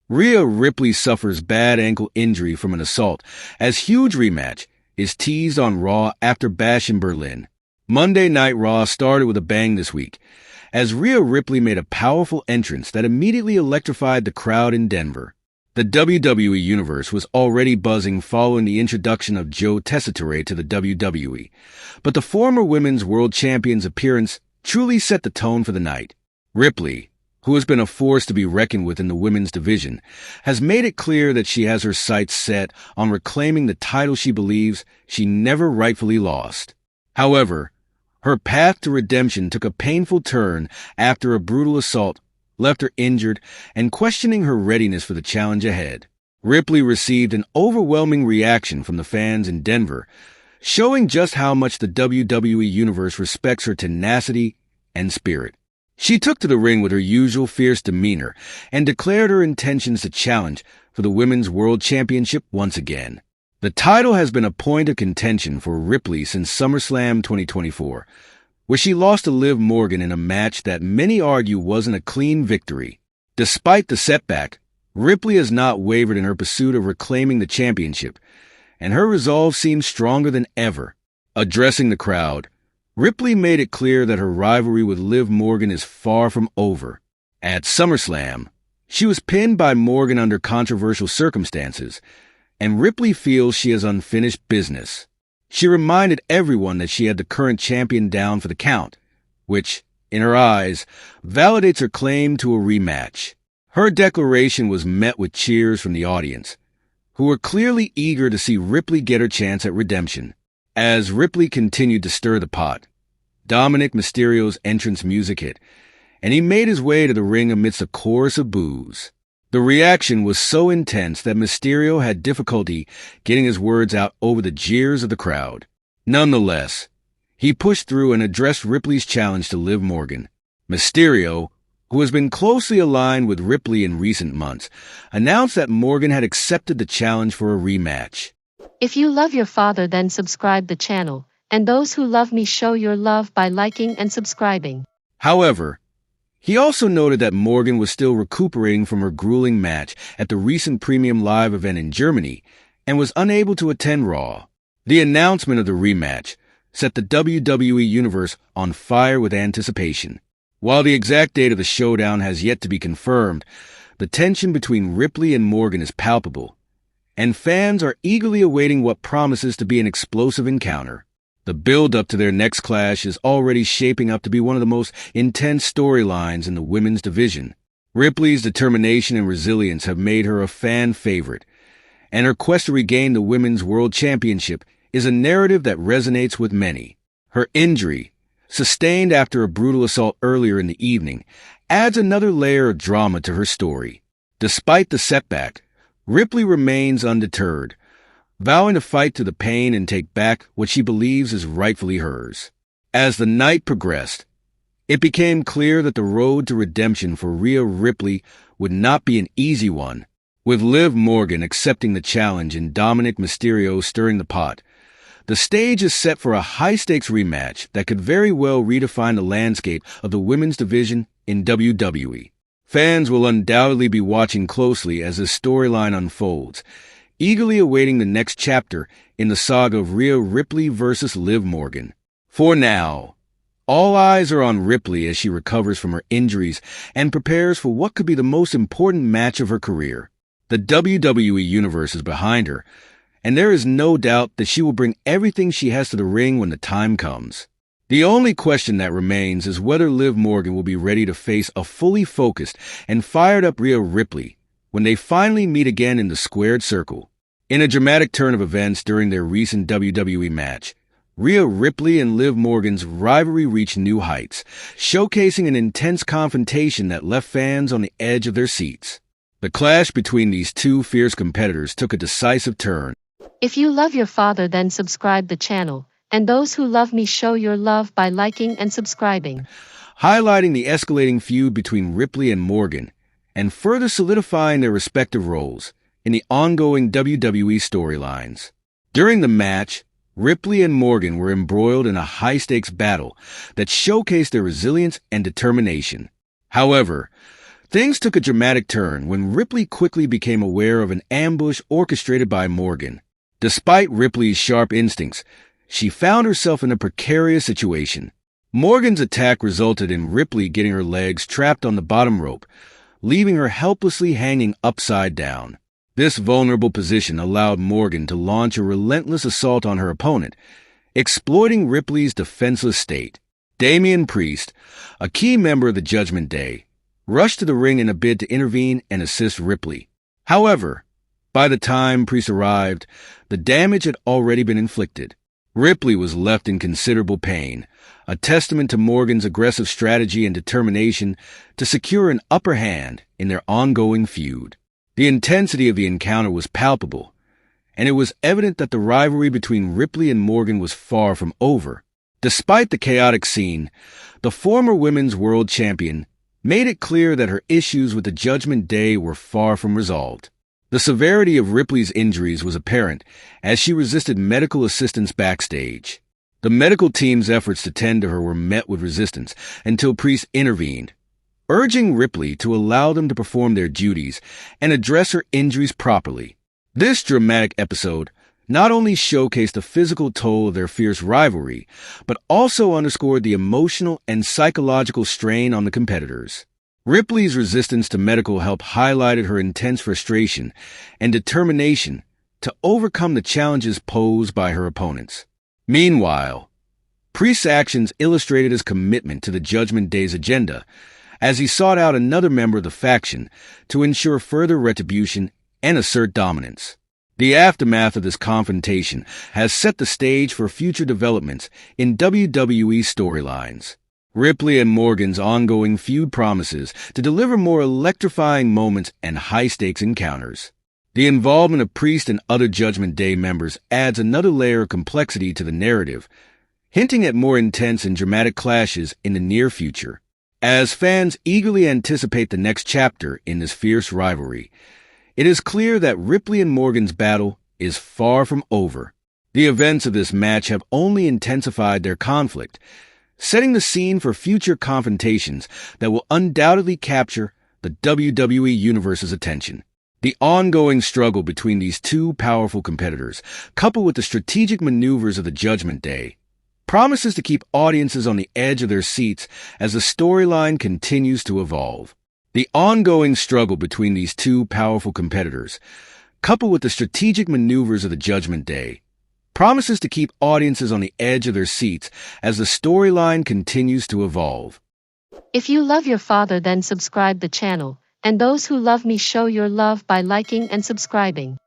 Rhea Ripley suffers bad ankle injury from an assault as huge rematch is teased on Raw after Bashin Berlin. Monday Night Raw started with a bang this week, as Rhea Ripley made a powerful entrance that immediately electrified the crowd in Denver. The WWE Universe was already buzzing following the introduction of Joe Tessitore to the WWE, but the former Women's World Champion's appearance truly set the tone for the night. Ripley, who has been a force to be reckoned with in the women's division, has made it clear that she has her sights set on reclaiming the title she believes she never rightfully lost. However, her path to redemption took a painful turn after a brutal assault left her injured and questioning her readiness for the challenge ahead. Ripley received an overwhelming reaction from the fans in Denver, showing just how much the WWE Universe respects her tenacity and spirit. She took to the ring with her usual fierce demeanor and declared her intentions to challenge for the Women's World Championship once again. The title has been a point of contention for Ripley since SummerSlam 2024, where she lost to Liv Morgan in a match that many argue wasn't a clean victory. Despite the setback, Ripley has not wavered in her pursuit of reclaiming the championship, and her resolve seems stronger than ever. Addressing the crowd, Ripley made it clear that her rivalry with Liv Morgan is far from over. At SummerSlam, she was pinned by Morgan under controversial circumstances, and Ripley feels she has unfinished business. She reminded everyone that she had the current champion down for the count, which, in her eyes, validates her claim to a rematch. Her declaration was met with cheers from the audience, who were clearly eager to see Ripley get her chance at redemption. As Ripley continued to stir the pot, Dominic Mysterio's entrance music hit, and he made his way to the ring amidst a chorus of boos. The reaction was so intense that Mysterio had difficulty getting his words out over the jeers of the crowd. Nonetheless, he pushed through and addressed Ripley's challenge to Liv Morgan. Mysterio, who has been closely aligned with Ripley in recent months, announced that Morgan had accepted the challenge for a rematch. If you love your father, then subscribe the channel, and those who love me show your love by liking and subscribing. However, he also noted that Morgan was still recuperating from her grueling match at the recent Premium Live event in Germany and was unable to attend Raw. The announcement of the rematch set the WWE Universe on fire with anticipation. While the exact date of the showdown has yet to be confirmed, the tension between Ripley and Morgan is palpable, and fans are eagerly awaiting what promises to be an explosive encounter. The build-up to their next clash is already shaping up to be one of the most intense storylines in the women's division. Ripley's determination and resilience have made her a fan favorite, and her quest to regain the Women's World Championship is a narrative that resonates with many. Her injury, sustained after a brutal assault earlier in the evening, adds another layer of drama to her story. Despite the setback, Ripley remains undeterred, vowing to fight to the pain and take back what she believes is rightfully hers. As the night progressed, it became clear that the road to redemption for Rhea Ripley would not be an easy one. With Liv Morgan accepting the challenge and Dominic Mysterio stirring the pot, the stage is set for a high-stakes rematch that could very well redefine the landscape of the women's division in WWE. Fans will undoubtedly be watching closely as this storyline unfolds, eagerly awaiting the next chapter in the saga of Rhea Ripley versus Liv Morgan. For now, all eyes are on Ripley as she recovers from her injuries and prepares for what could be the most important match of her career. The WWE Universe is behind her, and there is no doubt that she will bring everything she has to the ring when the time comes. The only question that remains is whether Liv Morgan will be ready to face a fully focused and fired-up Rhea Ripley when they finally meet again in the squared circle. In a dramatic turn of events during their recent WWE match, Rhea Ripley and Liv Morgan's rivalry reached new heights, showcasing an intense confrontation that left fans on the edge of their seats. The clash between these two fierce competitors took a decisive turn. If you love your father, then subscribe the channel, and those who love me show your love by liking and subscribing. Highlighting the escalating feud between Ripley and Morgan, and further solidifying their respective roles in the ongoing WWE storylines. During the match, Ripley and Morgan were embroiled in a high-stakes battle that showcased their resilience and determination. However, Things took a dramatic turn when Ripley quickly became aware of an ambush orchestrated by Morgan. Despite Ripley's sharp instincts, she found herself in a precarious situation. Morgan's attack resulted in Ripley getting her legs trapped on the bottom rope, leaving her helplessly hanging upside down. This vulnerable position allowed Morgan to launch a relentless assault on her opponent, exploiting Ripley's defenseless state. Damian Priest, a key member of the Judgment Day, rushed to the ring in a bid to intervene and assist Ripley. However, by the time Priest arrived, the damage had already been inflicted. Ripley was left in considerable pain, a testament to Morgan's aggressive strategy and determination to secure an upper hand in their ongoing feud. The intensity of the encounter was palpable, and it was evident that the rivalry between Ripley and Morgan was far from over. Despite the chaotic scene, the former women's world champion made it clear that her issues with the Judgment Day were far from resolved. The severity of Ripley's injuries was apparent as she resisted medical assistance backstage. The medical team's efforts to tend to her were met with resistance until Priest intervened, urging Ripley to allow them to perform their duties and address her injuries properly. This dramatic episode not only showcased the physical toll of their fierce rivalry, but also underscored the emotional and psychological strain on the competitors. Ripley's resistance to medical help highlighted her intense frustration and determination to overcome the challenges posed by her opponents. Meanwhile, Priest's actions illustrated his commitment to the Judgment Day's agenda as he sought out another member of the faction to ensure further retribution and assert dominance. The aftermath of this confrontation has set the stage for future developments in WWE storylines. Ripley and Morgan's ongoing feud promises to deliver more electrifying moments and high-stakes encounters. The involvement of Priest and other Judgment Day members adds another layer of complexity to the narrative, hinting at more intense and dramatic clashes in the near future. As fans eagerly anticipate the next chapter in this fierce rivalry, it is clear that Ripley and Morgan's battle is far from over. The events of this match have only intensified their conflict, setting the scene for future confrontations that will undoubtedly capture the WWE Universe's attention. The ongoing struggle between these two powerful competitors, coupled with the strategic maneuvers of the Judgment Day, promises to keep audiences on the edge of their seats as the storyline continues to evolve. The ongoing struggle between these two powerful competitors, coupled with the strategic maneuvers of the Judgment Day, promises to keep audiences on the edge of their seats as the storyline continues to evolve. If you love your father, then subscribe the channel, and those who love me show your love by liking and subscribing.